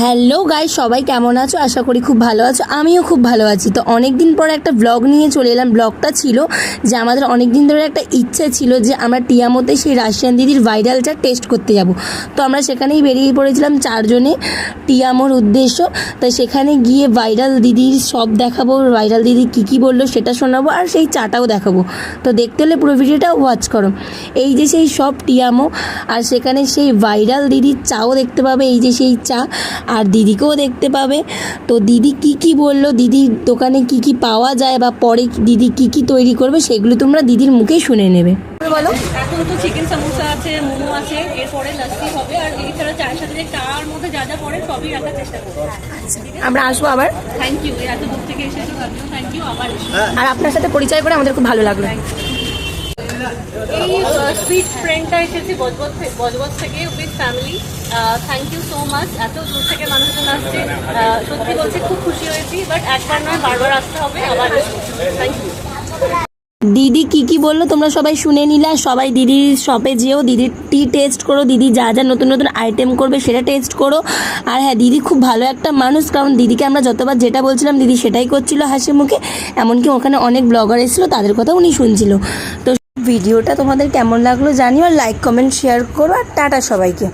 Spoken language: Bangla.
হ্যালো গাইস, সবাই কেমন আছো? আশা করি খুব ভালো আছো। আমিও খুব ভালো আছি। তো অনেক দিন পর একটা ব্লগ নিয়ে চলে এলাম। ব্লগটা ছিল যে আমাদের অনেক দিন ধরে একটা ইচ্ছা ছিল যে আমরা টিয়ামোতে সেই রাশিয়ান দিদির ভাইরালটা টেস্ট করতে যাব। তো আমরা সেখানেই বেরিয়ে পড়েছিলাম চারজনে টিয়ামোর উদ্দেশ্য। তো সেখানে গিয়ে ভাইরাল দিদির সব দেখাবো, ভাইরাল দিদি কী বললো সেটা শোনাবো, আর সেই চাটাও দেখাবো। তো দেখতে হলে পুরো ভিডিওটা ওয়াচ করো। এই যে সেই সব টিয়ামো, আর সেখানে সেই ভাইরাল দিদির চাও দেখতে পাবে। এই যে সেই চা, আর দিদিকেও দেখতে পাবে। তো দিদি কি বললো, দিদির দোকানে কি পাওয়া যায় বা পরে দিদি কি তৈরি করবে, সেগুলো তোমরা দিদির মুখেই শুনে নেবে। বলো। এখন তো চিকেন সামোসা আছে, মোমো আছে, এরপরে লস্যি হবে, আর এছাড়া চায়ের সাথে যে চার মধ্যে যা যা পড়ে সবই রাখার চেষ্টা করবো। আমরা আসবো আবার। থ্যাংক ইউ, এত দূর থেকে এসেছো, থ্যাংক ইউ আবার। আর আপনার সাথে পরিচয় করে আমাদের খুব ভালো লাগলো। এই সুইট ফ্রেন্ডটা এসেছি বজবজ থেকে with family. Thank you so much. এত দূর থেকে মানুষজন আসছে, সত্যি বলছি খুব খুশি হয়েছি। বাট একবার নয়, বারবার আসতে হবে আবার। Thank you. দিদি কি বললো তোমরা সবাই শুনে নিলে। সবাই দিদির শপে যেও, দিদির টি টেস্ট করো, দিদি যা যা নতুন নতুন আইটেম করবে সেটা টেস্ট করো। আর হ্যাঁ, দিদি খুব ভালো একটা মানুষ, কারণ দিদিকে আমরা যতবার যেটা বলছিলাম দিদি সেটাই করছিল হাসি মুখে। এমনকি ওখানে অনেক ব্লগার এসেছিলো, তাদের কথা উনি শুনছিল। তো ভিডিওটা তোমাদের কেমন লাগলো জানিও, আর লাইক কমেন্ট শেয়ার করো, আর টাটা সবাইকে।